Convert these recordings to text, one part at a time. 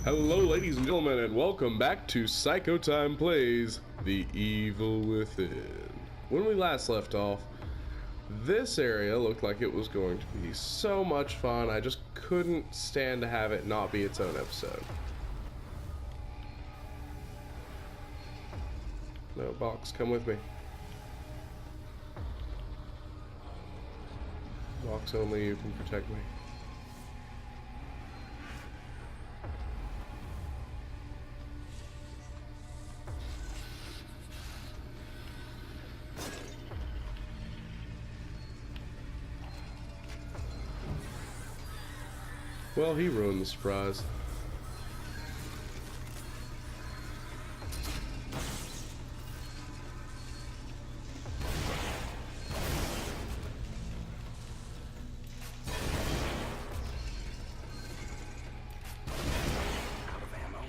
Hello ladies and gentlemen, and welcome back to Psychotyme Plays The Evil Within. When we last left off, this area looked like it was going to be so much fun. I just couldn't stand to have it not be its own episode. No, Box, come with me. Box, only you can protect me. Well, he ruined the surprise. Out of ammo.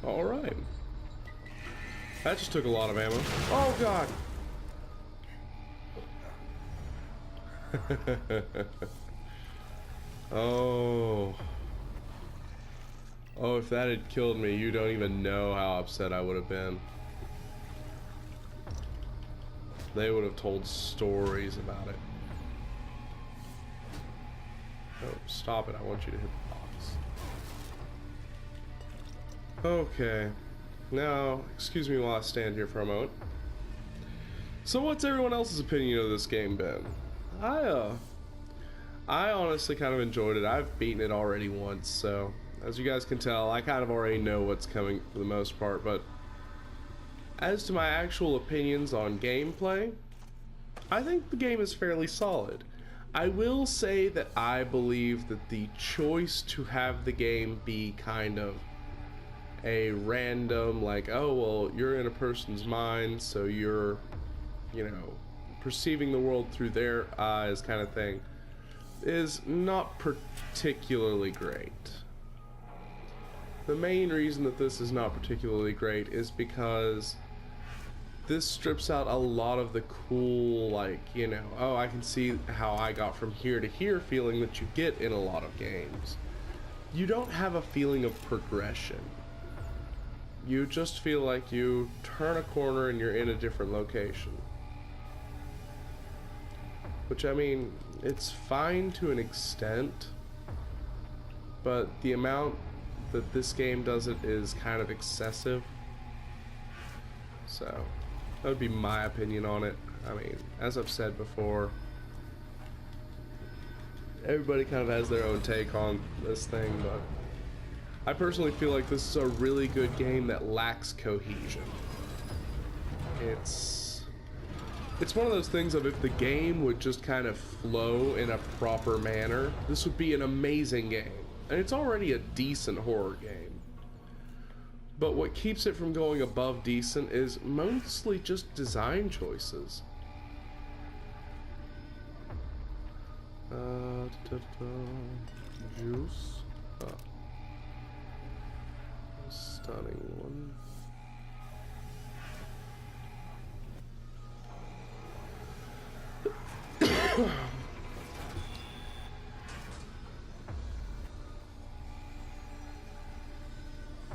Alright. That just took a lot of ammo. Oh god! Oh. Oh, if that had killed me, you don't even know how upset I would have been. They would have told stories about it. Oh, stop it. I want you to hit the box. Okay. Now, excuse me while I stand here for a moment. So what's everyone else's opinion of this game been? I honestly kind of enjoyed it. I've beaten it already once, so as you guys can tell, I kind of already know what's coming for the most part, but as to my actual opinions on gameplay, I think the game is fairly solid. I will say that I believe that the choice to have the game be kind of a random, like, oh, well, you're in a person's mind, so you're, you know, perceiving the world through their eyes kind of thing, is not particularly great. The main reason that this is not particularly great is because this strips out a lot of the cool, like, you know, oh, I can see how I got from here to here feeling that you get in a lot of games. You don't have a feeling of progression. You just feel like you turn a corner and you're in a different location. Which, I mean, it's fine to an extent, but the amount that this game does it is kind of excessive. So, that would be my opinion on it. I mean, as I've said before, everybody kind of has their own take on this thing, but I personally feel like this is a really good game that lacks cohesion. It's one of those things of if the game would just kind of flow in a proper manner, this would be an amazing game. And it's already a decent horror game. But what keeps it from going above decent is mostly just design choices. Juice. Oh. Stunning one.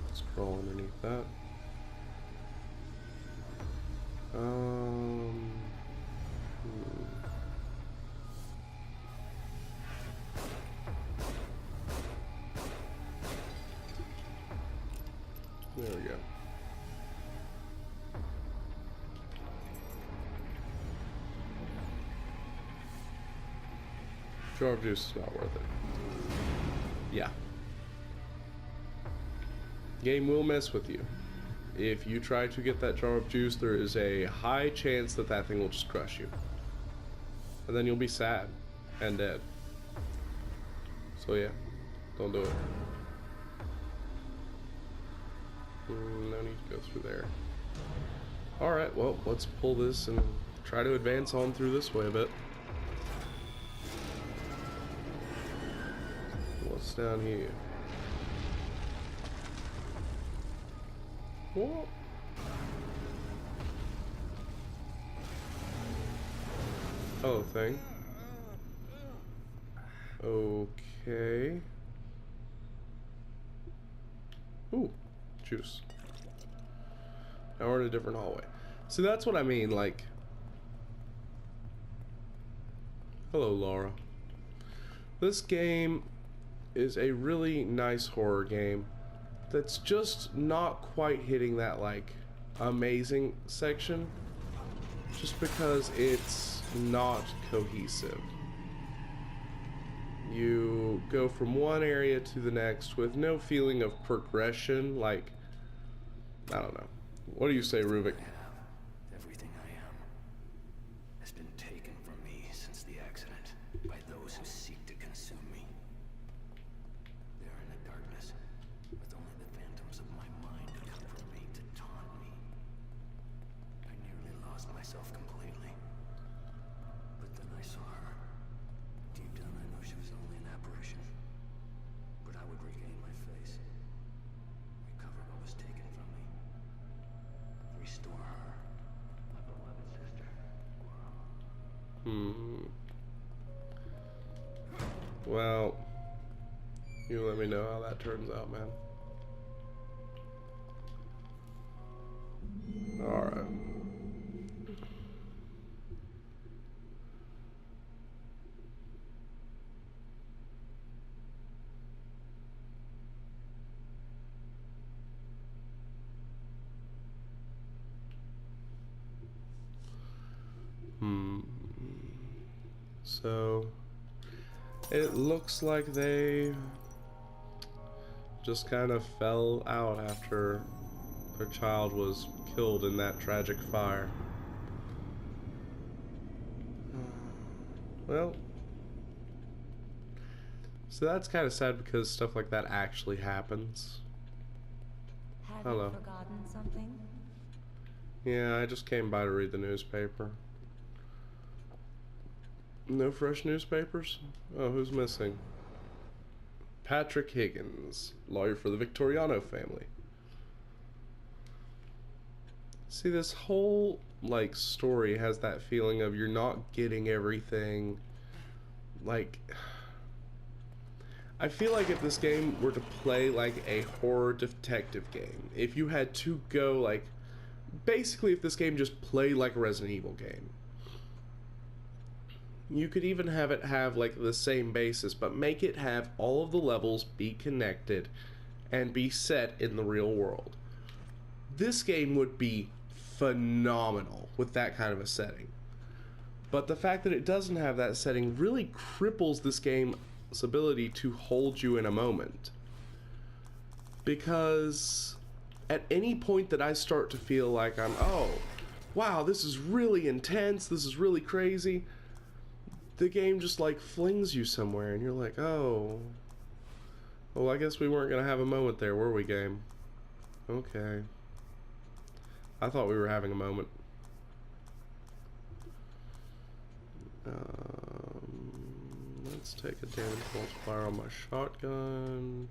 Let's crawl underneath that. There we go. Jar of juice is not worth it. Yeah. Game will mess with you. If you try to get that jar of juice, there is a high chance that that thing will just crush you. And then you'll be sad and dead. So yeah, don't do it. No need to go through there. Alright, well, let's pull this and try to advance on through this way a bit. What's down here? What? Oh, thing. Okay. Ooh, juice. Now we're in a different hallway. See, that's what I mean, like... Hello, Laura. This game is a really nice horror game that's just not quite hitting that, like, amazing section. Just because it's not cohesive. You go from one area to the next with no feeling of progression, like, I don't know. What do you say, Rubik? Everything I am has been taken from me since the accident by those who seek to consume me. They are in the darkness, with only the phantoms of my mind to comfort me, to taunt me. I nearly lost myself completely. But then I saw her. Deep down I know she was only an apparition. But I would regain my face. Recover what was taken from me. Restore her, my beloved sister. Well, you let me know how that turns out, man. Alright. So it looks like they just kind of fell out after their child was killed in that tragic fire. Well, so that's kind of sad because stuff like that actually happens. Have Hello. you forgotten something? Yeah, I just came by to read the newspaper. No fresh newspapers? Oh, who's missing? Patrick Higgins, lawyer for the Victoriano family. See, this whole, like, story has that feeling of you're not getting everything. Like, I feel like if this game were to play like a horror detective game, if you had to go, like, basically if this game just played like a Resident Evil game, you could even have it have like the same basis, but make it have all of the levels be connected and be set in the real world. This game would be phenomenal with that kind of a setting. But the fact that it doesn't have that setting really cripples this game's ability to hold you in a moment. Because at any point that I start to feel like oh, wow, this is really intense, this is really crazy, the game just like flings you somewhere and you're like, oh, well, I guess we weren't gonna have a moment there, were we, game? Okay. I thought we were having a moment. Let's take a damage multiplier on my shotgun.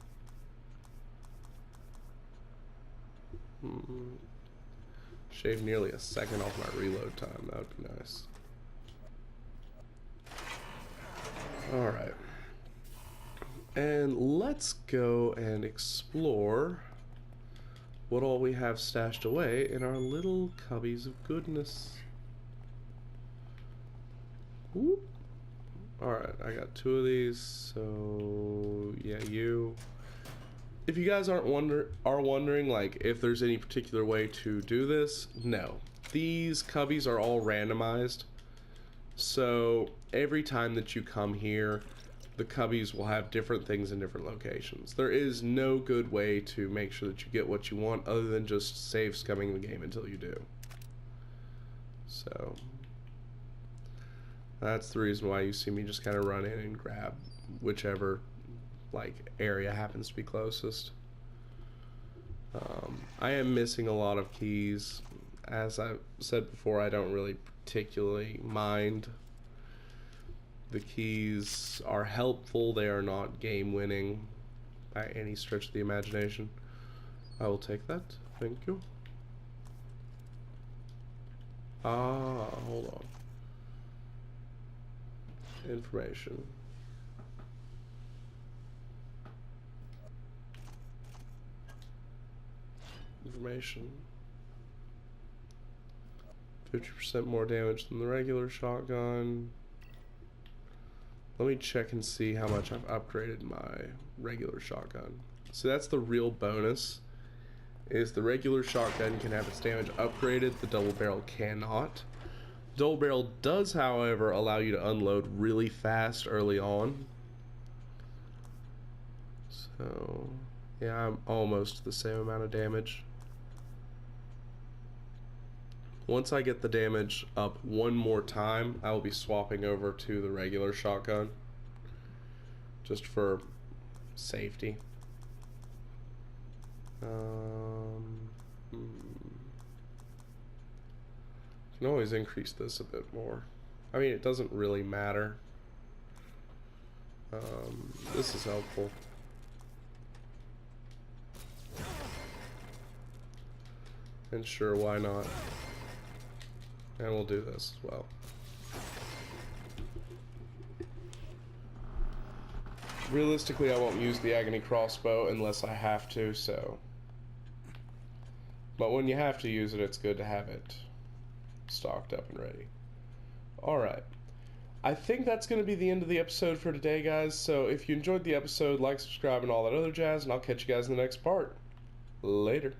Shave nearly a second off my reload time, that would be nice. Alright. And let's go and explore what all we have stashed away in our little cubbies of goodness. Whoop. Alright, I got 2 of these, so yeah, you. If you guys are wondering like if there's any particular way to do this, no. These cubbies are all randomized. So every time that you come here, the cubbies will have different things in different locations. There is no good way to make sure that you get what you want other than just save scumming the game until you do. So that's the reason why you see me just kind of run in and grab whichever like area happens to be closest. I am missing a lot of keys. As I said before, I don't really particularly mind. The keys are helpful, they are not game winning by any stretch of the imagination. I will take that, thank you. Hold on. Information. Information. 50% more damage than the regular shotgun. Let me check and see how much I've upgraded my regular shotgun. So that's the real bonus, is the regular shotgun can have its damage upgraded, the double barrel cannot. Double barrel does, however, allow you to unload really fast early on. So, yeah, I'm almost the same amount of damage. Once I get the damage up one more time, I will be swapping over to the regular shotgun, just for safety. Can always increase this a bit more. I mean, it doesn't really matter. This is helpful. And sure, why not? And we'll do this as well. Realistically, I won't use the agony crossbow unless I have to, so. But when you have to use it, it's good to have it stocked up and ready. Alright. I think that's going to be the end of the episode for today, guys. So if you enjoyed the episode, like, subscribe, and all that other jazz, and I'll catch you guys in the next part. Later.